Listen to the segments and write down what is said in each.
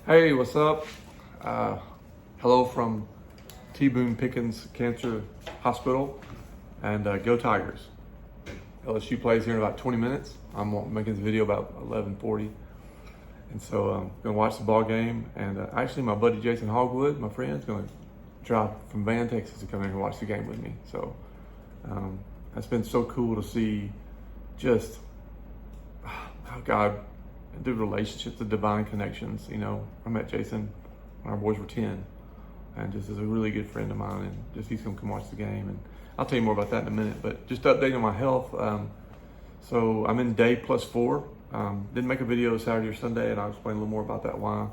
Hey, what's up? Uh, Hello from T Boone Pickens Hospital, and go Tigers. LSU plays here in about 20 minutes. I'm making this video about 11:40, and so I'm gonna watch the ball game. And actually, my buddy Jason Hogwood, my friend, is gonna drive from Van, Texas, to come in and watch the game with me. So it's been so cool to see just how God, the relationships, the divine connections. I met Jason when our boys were 10, and just is a really good friend of mine, and just he's gonna come watch the game, and I'll tell you more about that in a minute. But just updating on my health. So I'm in day +4. Didn't make a video Saturday or Sunday, and I'll explain a little more about that, why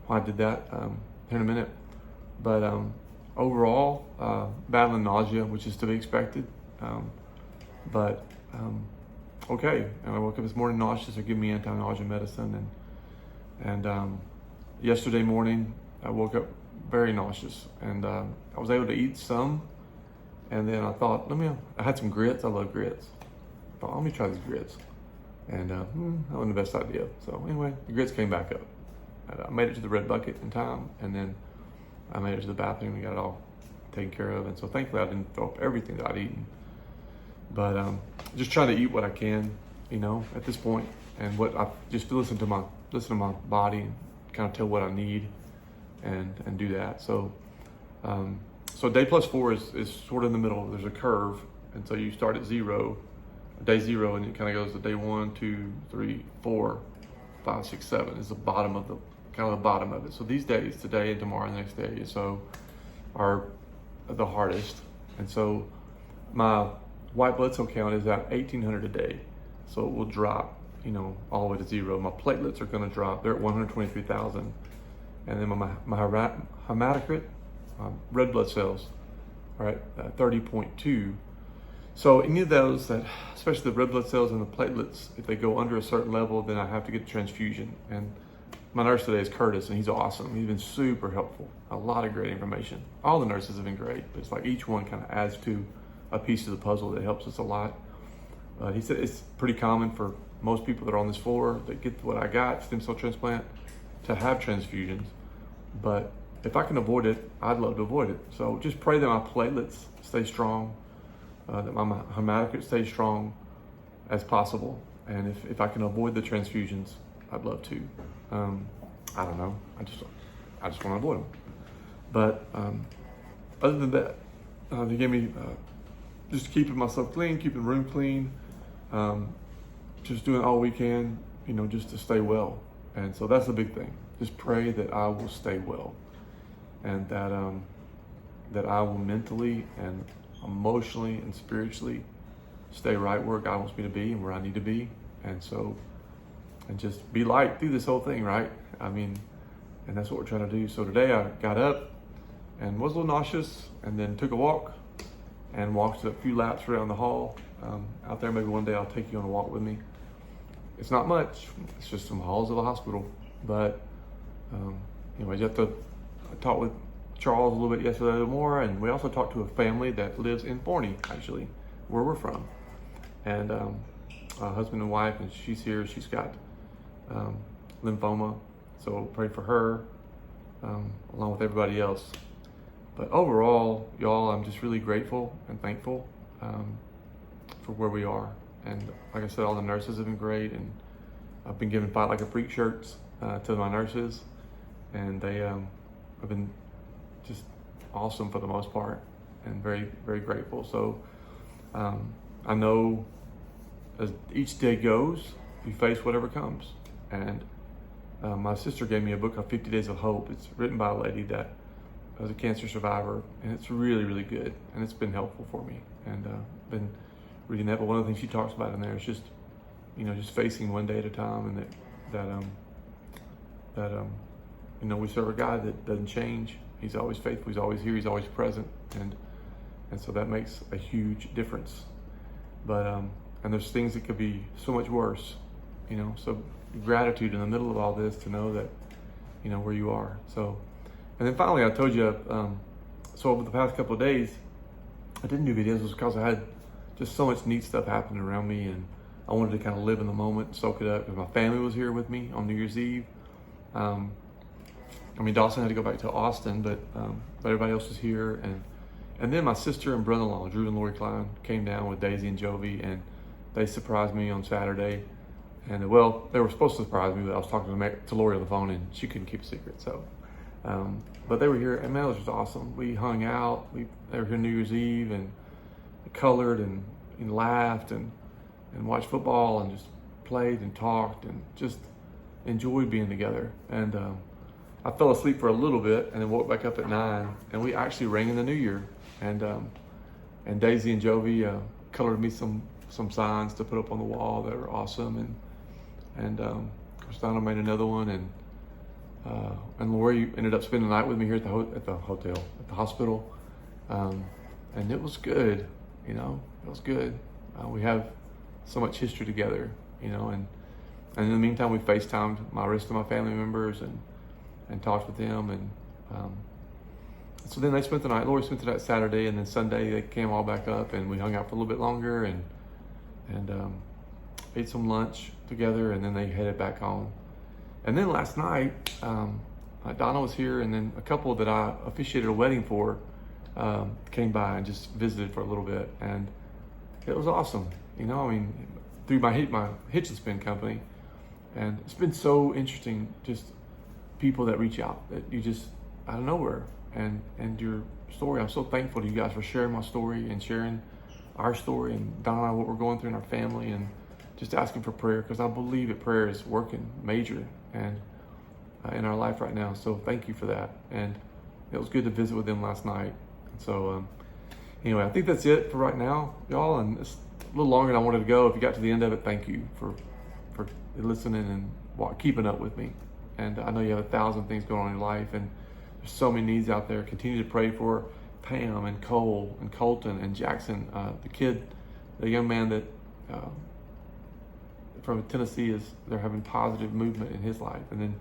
I did that here in a minute. But overall, battling nausea, which is to be expected. Okay. And I woke up this morning nauseous. They give me anti-nausea medicine, and yesterday morning I woke up very nauseous, and I was able to eat some, and then I thought, I had some grits. I love grits. I thought, let me try these grits, and that wasn't the best idea. So anyway, the grits came back up. And I made it to the red bucket in time, and then I made it to the bathroom and got it all taken care of. And so thankfully I didn't throw up everything that I'd eaten. But just trying to eat what I can, at this point, and what I just listen to my body and kind of tell what I need, and do that. So day +4 is sort of in the middle. There's a curve, and so you start at day zero, and it kind of goes to day 1, 2, 3, 4, 5, 6, 7 is the bottom of it. So these days, today and tomorrow, and the next day, are the hardest, and so my white blood cell count is at 1,800 a day, so it will drop, all the way to 0. My platelets are going to drop; they're at 123,000, and then my hematocrit, red blood cells, are at 30.2. So any of those especially the red blood cells and the platelets, if they go under a certain level, then I have to get a transfusion. And my nurse today is Curtis, and he's awesome. He's been super helpful. A lot of great information. All the nurses have been great, but it's like each one kind of adds to a piece of the puzzle that helps us a lot. He said it's pretty common for most people that are on this floor that get what I got, stem cell transplant, to have transfusions. But if I can avoid it, I'd love to avoid it. So just pray that my platelets stay strong, that my hematocrit stays strong as possible. And if I can avoid the transfusions, I'd love to. I don't know. I just want to avoid them. But other than that, they gave me just keeping myself clean, keeping the room clean, just doing all we can, just to stay well. And so that's the big thing. Just pray that I will stay well, and that I will mentally and emotionally and spiritually stay right where God wants me to be and where I need to be. And just be light through this whole thing, right? And that's what we're trying to do. So today I got up and was a little nauseous, and then took a walk and walked a few laps around the hall out there. Maybe one day I'll take you on a walk with me. It's not much. It's just some halls of a hospital. But anyways, I talked with Charles a little bit yesterday, a little more, and we also talked to a family that lives in Forney, actually, where we're from. And husband and wife, and she's here. She's got lymphoma, so pray for her along with everybody else. But overall, y'all, I'm just really grateful and thankful for where we are. And like I said, all the nurses have been great, and I've been giving Fight Like a Freak shirts to my nurses, and they have been just awesome for the most part, and very, very grateful. So I know as each day goes, we face whatever comes. And my sister gave me a book called 50 Days of Hope. It's written by a lady that was a cancer survivor, and it's really, really good, and it's been helpful for me. And been reading that. But one of the things she talks about in there is just, just facing one day at a time, and that we serve a God that doesn't change. He's always faithful. He's always here. He's always present, and so that makes a huge difference. But and there's things that could be so much worse, So gratitude in the middle of all this, to know that, where you are. So, and then finally, I told you. So over the past couple of days, I didn't do videos because I had just so much neat stuff happening around me, and I wanted to kind of live in the moment, soak it up, because my family was here with me on New Year's Eve. I mean, Dawson had to go back to Austin, but everybody else was here. And then my sister and brother-in-law, Drew and Lori Klein, came down with Daisy and Jovi, and they surprised me on Saturday. And well, they were supposed to surprise me, but I was talking to Lori on the phone, and she couldn't keep a secret. So, but they were here, and man, it was just awesome. We hung out. They were here New Year's Eve, and colored and laughed and watched football and just played and talked and just enjoyed being together. And I fell asleep for a little bit and then woke back up at 9, and we actually rang in the new year. And Daisy and Jovi colored me some signs to put up on the wall that were awesome. And Christina made another one, and Lori ended up spending the night with me here at the hospital. And it was good, it was good. We have so much history together, and in the meantime, we FaceTimed my rest of my family members and talked with them. And so then they spent the night, Lori spent the night Saturday, and then Sunday they came all back up, and we hung out for a little bit longer and ate some lunch together, and then they headed back home. And then last night, Donna was here, and then a couple that I officiated a wedding for came by and just visited for a little bit, and it was awesome. Through my hitch and spin company, and it's been so interesting, just people that reach out that you just out of nowhere, and your story. I'm so thankful to you guys for sharing my story and sharing our story, and Donna and I, what we're going through in our family, and just asking for prayer, because I believe that prayer is working major and in our life right now. So thank you for that. And it was good to visit with them last night. So anyway, I think that's it for right now, y'all. And it's a little longer than I wanted to go. If you got to the end of it, thank you for listening and keeping up with me. And I know you have 1,000 things going on in your life, and there's so many needs out there. Continue to pray for Pam and Cole and Colton and Jackson, the young man that from Tennessee, they're having positive movement in his life. And then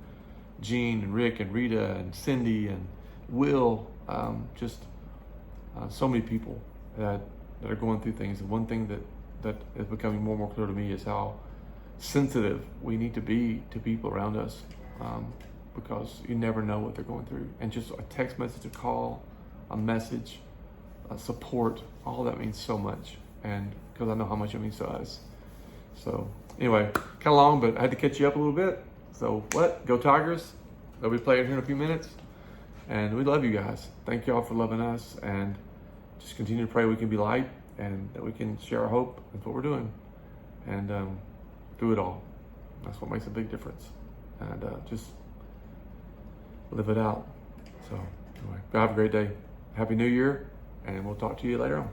Gene and Rick and Rita and Cindy and Will, so many people that are going through things. And one thing that is becoming more and more clear to me is how sensitive we need to be to people around us, because you never know what they're going through. And just a text message, a call, a message, support, all that means so much. And because I know how much it means to us. So anyway, kind of long, but I had to catch you up a little bit. So go Tigers. They'll be playing here in a few minutes. And we love you guys. Thank you all for loving us, and just continue to pray we can be light and that we can share our hope. That's what we're doing. And through it all, that's what makes a big difference. And just live it out. So anyway, have a great day. Happy New Year, and we'll talk to you later on.